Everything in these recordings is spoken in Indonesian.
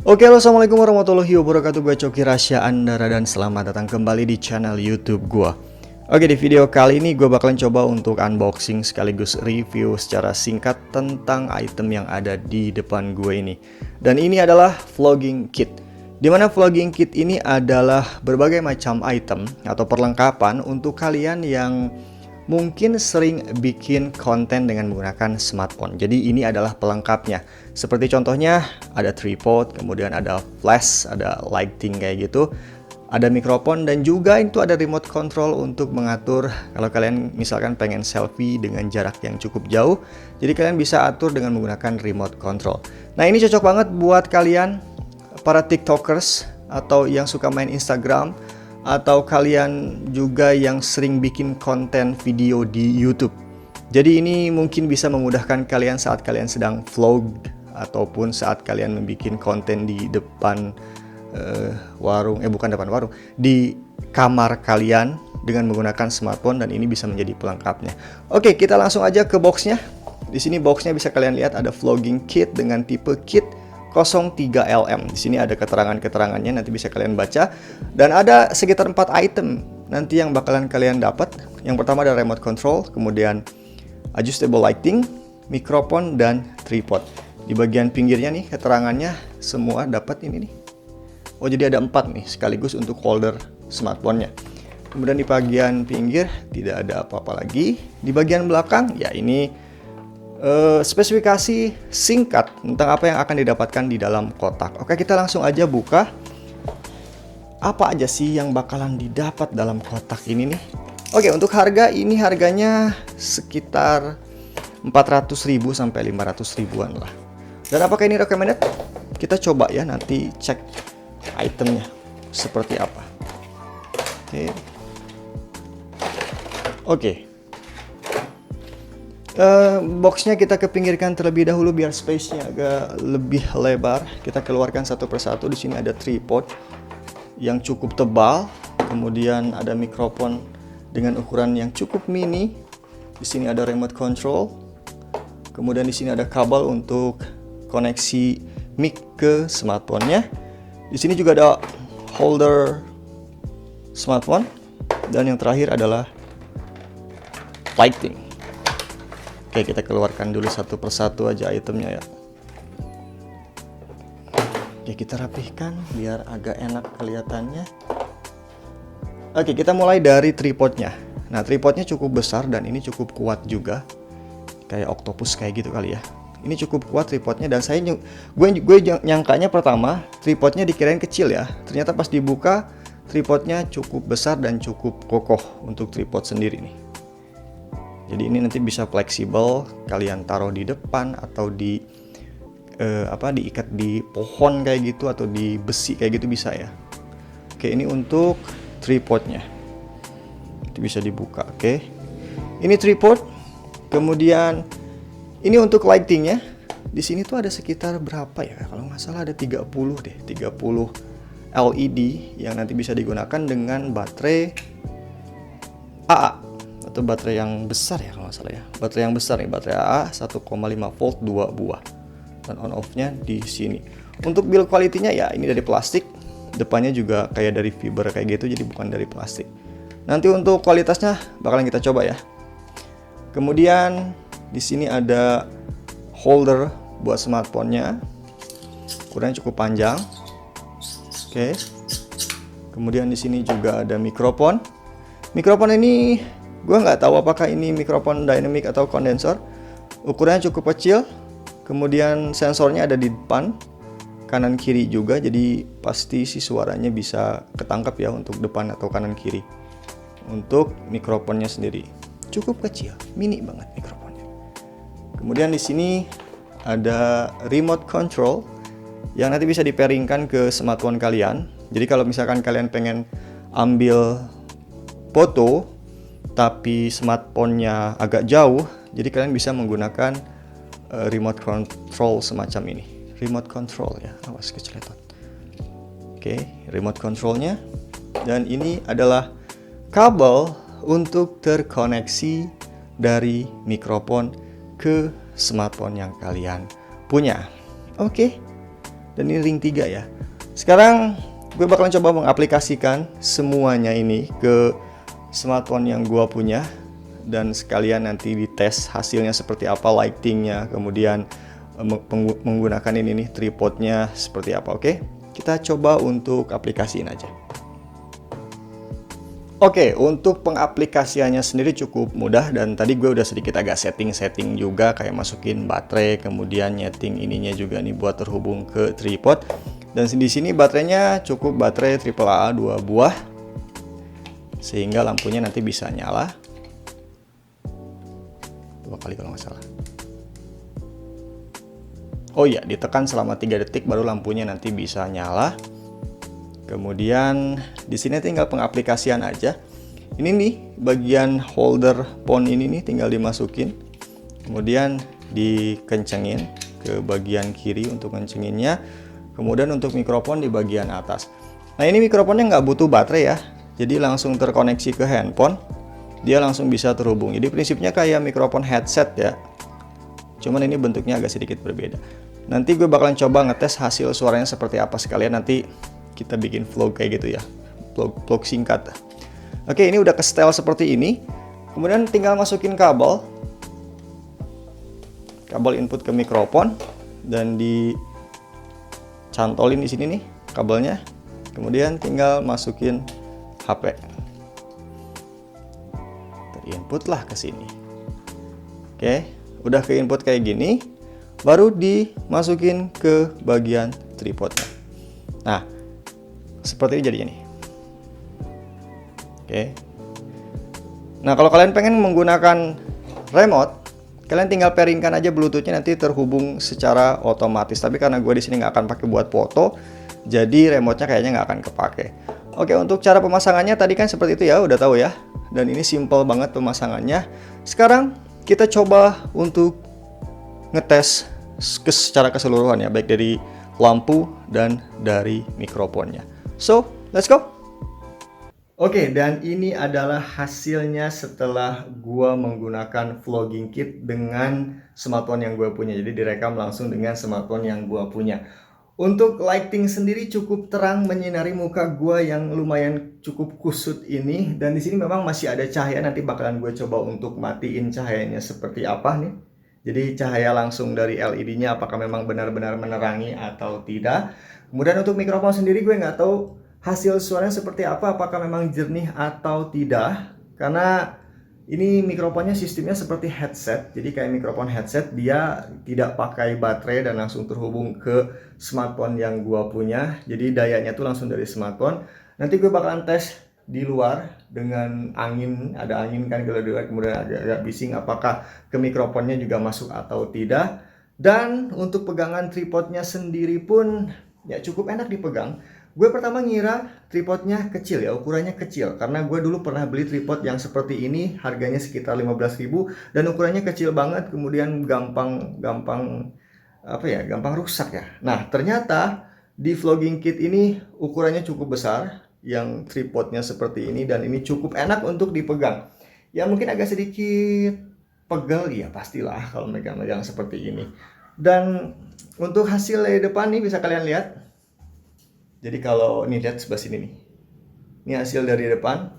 Oke, halo, assalamualaikum warahmatullahi wabarakatuh. Gue Coki Rasya Andara dan selamat datang kembali di channel YouTube gue. Oke, di video kali ini gue bakalan coba untuk unboxing sekaligus review secara singkat tentang item yang ada di depan gue ini. Dan ini adalah vlogging kit. Dimana vlogging kit ini adalah berbagai macam item atau perlengkapan untuk kalian yang mungkin sering bikin konten dengan menggunakan smartphone. Jadi ini adalah pelengkapnya. Seperti contohnya ada tripod, kemudian ada flash, ada lighting kayak gitu, ada mikrofon, dan juga itu ada remote control untuk mengatur kalau kalian misalkan pengen selfie dengan jarak yang cukup jauh. Jadi kalian bisa atur dengan menggunakan remote control. Nah, ini cocok banget buat kalian para tiktokers atau yang suka main Instagram, atau kalian juga yang sering bikin konten video di YouTube. Jadi ini mungkin bisa memudahkan kalian saat kalian sedang vlog ataupun saat kalian membuat konten di depan di kamar kalian dengan menggunakan smartphone, dan ini bisa menjadi pelengkapnya. Oke, kita langsung aja ke boxnya. Di sini boxnya bisa kalian lihat ada vlogging kit dengan tipe kit 03LM. Di sini ada keterangan-keterangannya, nanti bisa kalian baca. Dan ada sekitar 4 item nanti yang bakalan kalian dapat. Yang pertama ada remote control, kemudian adjustable lighting, mikrofon, dan tripod. Di bagian pinggirnya nih keterangannya semua dapat ini nih. Oh, jadi ada 4 nih sekaligus untuk holder smartphone-nya. Kemudian di bagian pinggir tidak ada apa-apa lagi. Di bagian belakang ya ini spesifikasi singkat tentang apa yang akan didapatkan di dalam kotak. Oke, kita langsung aja buka. Apa aja sih yang bakalan didapat dalam kotak ini nih? Oke, untuk harga ini harganya sekitar 400.000 sampai 500.000-an lah. Dan apakah ini recommended? Kita coba ya nanti cek itemnya seperti apa. Oke. Boxnya kita kepinggirkan terlebih dahulu biar space-nya agak lebih lebar. Kita keluarkan satu persatu. Di sini ada tripod yang cukup tebal, kemudian ada mikrofon dengan ukuran yang cukup mini. Di sini ada remote control. Kemudian di sini ada kabel untuk koneksi mic ke smartphone-nya. Di sini juga ada holder smartphone, dan yang terakhir adalah lighting. Oke, kita keluarkan dulu satu persatu aja itemnya ya. Oke, kita rapihkan biar agak enak kelihatannya. Oke, kita mulai dari tripodnya. Nah, tripodnya cukup besar dan ini cukup kuat juga. Kayak octopus kayak gitu kali ya. Ini cukup kuat tripodnya, dan gue nyangkanya pertama tripodnya dikirain kecil ya. Ternyata pas dibuka tripodnya cukup besar dan cukup kokoh untuk tripod sendiri nih. Jadi ini nanti bisa fleksibel, kalian taruh di depan atau diikat di pohon kayak gitu, atau di besi kayak gitu bisa ya. Oke, ini untuk tripodnya. Itu bisa dibuka. Oke. Ini tripod. Kemudian ini untuk lightingnya. Di sini tuh ada sekitar berapa ya? Kalau nggak salah ada 30 deh, 30 LED yang nanti bisa digunakan dengan baterai AA. Atau baterai yang besar ya kalau nggak salah ya. Baterai yang besar nih, baterai AA 1,5 volt 2 buah. Dan on off-nya di sini. Untuk build quality-nya ya ini dari plastik. Depannya juga kayak dari fiber kayak gitu, jadi bukan dari plastik. Nanti untuk kualitasnya bakalan kita coba ya. Kemudian di sini ada holder buat smartphone-nya. Ukurannya cukup panjang. Oke. Kemudian di sini juga ada mikrofon. Mikrofon ini gue nggak tahu apakah ini mikrofon dynamic atau kondensor. Ukurannya cukup kecil. Kemudian sensornya ada di depan, kanan kiri juga. Jadi pasti sih suaranya bisa ketangkap ya untuk depan atau kanan kiri. Untuk mikrofonnya sendiri cukup kecil, mini banget mikrofonnya. Kemudian di sini ada remote control yang nanti bisa di-pairingkan ke smartphone kalian. Jadi kalau misalkan kalian pengen ambil foto tapi smartphone-nya agak jauh, jadi kalian bisa menggunakan remote control semacam ini. Remote control ya, awas keceletot. Oke, remote controlnya. Dan ini adalah kabel untuk terkoneksi dari mikrofon ke smartphone yang kalian punya. Oke. dan ini ring 3 ya. Sekarang gue bakalan coba mengaplikasikan semuanya ini ke smartphone yang gue punya, dan sekalian nanti dites hasilnya seperti apa, lightingnya, kemudian menggunakan ini nih tripodnya seperti apa. Oke, kita coba untuk aplikasiin aja. Oke, untuk pengaplikasiannya sendiri cukup mudah, dan tadi gue udah sedikit agak setting juga, kayak masukin baterai, kemudian nyeting ininya juga nih buat terhubung ke tripod. Dan di sini baterainya cukup baterai AAA 2 buah, sehingga lampunya nanti bisa nyala 2 kali kalau nggak salah. Oh iya, ditekan selama 3 detik baru lampunya nanti bisa nyala. Kemudian di sini tinggal pengaplikasian aja. Ini nih bagian holder phone ini nih tinggal dimasukin. Kemudian dikencengin ke bagian kiri untuk kencenginnya. Kemudian untuk mikrofon di bagian atas. Nah, ini mikrofonnya nggak butuh baterai ya. Jadi langsung terkoneksi ke handphone. Dia langsung bisa terhubung. Jadi prinsipnya kayak mikrofon headset ya. Cuman ini bentuknya agak sedikit berbeda. Nanti gue bakalan coba ngetes hasil suaranya seperti apa, sekalian nanti kita bikin vlog kayak gitu ya, vlog singkat. Oke, ini udah ke setel seperti ini. Kemudian tinggal masukin kabel input ke mikrofon dan dicantolin di sini nih kabelnya. Kemudian tinggal masukin HP, terinput lah ke sini. Oke, udah ke input kayak gini, baru dimasukin ke bagian tripodnya. Nah, seperti ini jadinya nih. Oke. Nah, kalau kalian pengen menggunakan remote, kalian tinggal pairingkan aja Bluetooth-nya, nanti terhubung secara otomatis. Tapi karena gue di sini nggak akan pakai buat foto, jadi remote-nya kayaknya nggak akan kepake. Oke, untuk cara pemasangannya tadi kan seperti itu ya, udah tahu ya. Dan ini simple banget pemasangannya. Sekarang kita coba untuk ngetes secara keseluruhan ya, baik dari lampu dan dari mikrofonnya. So, let's go. Oke, dan ini adalah hasilnya setelah gua menggunakan vlogging kit dengan smartphone yang gue punya. Jadi direkam langsung dengan smartphone yang gua punya. Untuk lighting sendiri cukup terang menyinari muka gua yang lumayan cukup kusut ini, dan di sini memang masih ada cahaya. Nanti bakalan gue coba untuk matiin cahayanya seperti apa nih. Jadi cahaya langsung dari LED-nya apakah memang benar-benar menerangi atau tidak. Kemudian untuk mikrofon sendiri gue nggak tahu hasil suaranya seperti apa, apakah memang jernih atau tidak. Karena ini mikrofonnya sistemnya seperti headset, jadi kayak mikrofon headset, dia tidak pakai baterai dan langsung terhubung ke smartphone yang gue punya. Jadi dayanya tuh langsung dari smartphone. Nanti gue bakalan tes di luar dengan angin, ada angin kan kalau di luar, kemudian agak bising, apakah ke mikrofonnya juga masuk atau tidak. Dan untuk pegangan tripodnya sendiri pun ya cukup enak dipegang. Gue pertama ngira tripodnya kecil ya, ukurannya kecil, karena gue dulu pernah beli tripod yang seperti ini, harganya sekitar 15.000 dan ukurannya kecil banget, kemudian gampang rusak ya. Nah, ternyata di vlogging kit ini ukurannya cukup besar, yang tripodnya seperti ini, dan ini cukup enak untuk dipegang. Ya mungkin agak sedikit pegel ya, pastilah kalau megang-megang seperti ini. Dan untuk hasil dari depan nih bisa kalian lihat. Jadi kalau ini lihat sebelah sini nih, ini hasil dari depan.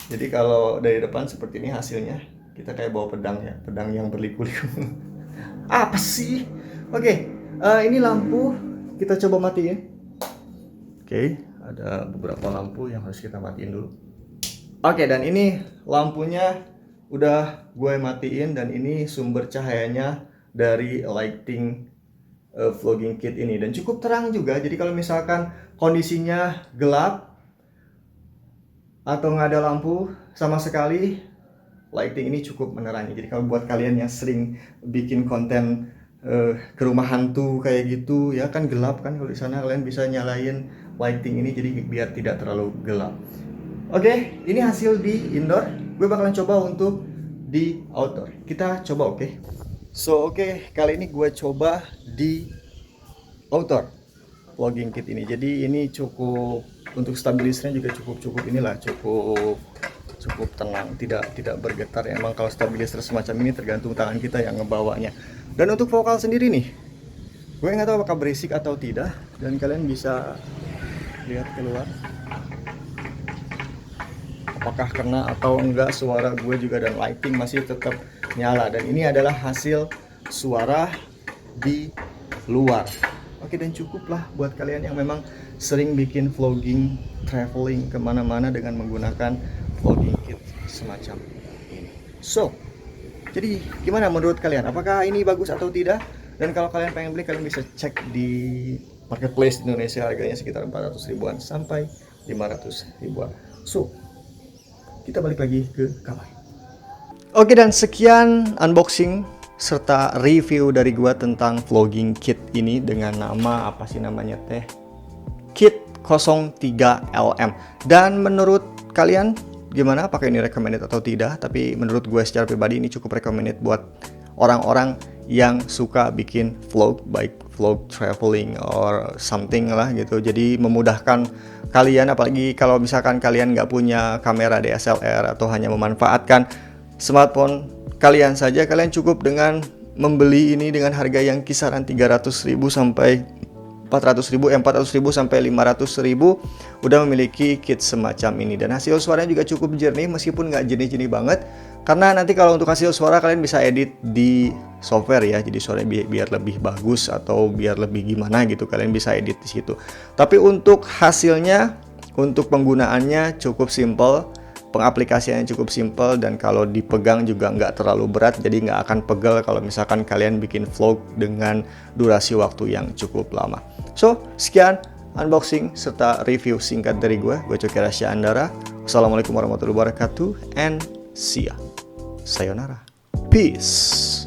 Jadi kalau dari depan seperti ini hasilnya, kita kayak bawa pedang ya, pedang yang berliku-liku. Apa sih? Oke, ini lampu kita coba matiin. Oke, ada beberapa lampu yang harus kita matiin dulu. Oke, dan ini lampunya udah gue matiin, dan ini sumber cahayanya dari lighting vlogging kit ini, dan cukup terang juga. Jadi kalau misalkan kondisinya gelap atau nggak ada lampu sama sekali, lighting ini cukup menerangi. Jadi kalau buat kalian yang sering bikin konten ke rumah hantu kayak gitu ya, kan gelap kan, kalau di sana kalian bisa nyalain lighting ini jadi biar tidak terlalu gelap. Oke, ini hasil di indoor. Gue bakalan coba untuk di outdoor. Kita coba, oke. So, kali ini gue coba di outdoor vlogging kit ini. Jadi ini cukup, untuk stabilisernya juga cukup inilah, cukup tenang, tidak bergetar. Emang kalau stabilizer semacam ini tergantung tangan kita yang ngebawanya. Dan untuk vokal sendiri nih, Gue nggak tahu apakah berisik atau tidak, dan kalian bisa lihat keluar apakah kena atau enggak suara gue juga, dan lighting masih tetap nyala, dan ini adalah hasil suara di luar. Oke, dan cukuplah buat kalian yang memang sering bikin vlogging, traveling kemana-mana dengan menggunakan vlogging kit semacam ini. So, jadi gimana menurut kalian? Apakah ini bagus atau tidak? Dan kalau kalian pengen beli, kalian bisa cek di marketplace di Indonesia, harganya sekitar 400 ribuan sampai 500 ribuan. So, kita balik lagi ke kamar. Oke, dan sekian unboxing serta review dari gua tentang vlogging kit ini dengan nama apa sih namanya teh? Kit 03LM. Dan menurut kalian gimana? Apakah ini recommended atau tidak? Tapi menurut gue secara pribadi ini cukup recommended buat orang-orang yang suka bikin vlog, baik vlog traveling or something lah gitu. Jadi memudahkan kalian, apalagi kalau misalkan kalian nggak punya kamera DSLR atau hanya memanfaatkan smartphone kalian saja, kalian cukup dengan membeli ini dengan harga yang kisaran 300.000 sampai 400.000 sampai 500.000 udah memiliki kit semacam ini, dan hasil suaranya juga cukup jernih meskipun nggak jernih-jernih banget, karena nanti kalau untuk hasil suara kalian bisa edit di software ya, jadi suaranya biar lebih bagus atau biar lebih gimana gitu, kalian bisa edit di situ. Tapi untuk hasilnya, untuk penggunaannya cukup simple, pengaplikasiannya cukup simple, dan kalau dipegang juga nggak terlalu berat, jadi nggak akan pegel kalau misalkan kalian bikin vlog dengan durasi waktu yang cukup lama. So, sekian unboxing serta review singkat dari gue Coki Rasya Andara. Wassalamualaikum warahmatullahi wabarakatuh, and see ya. Sayonara. Peace.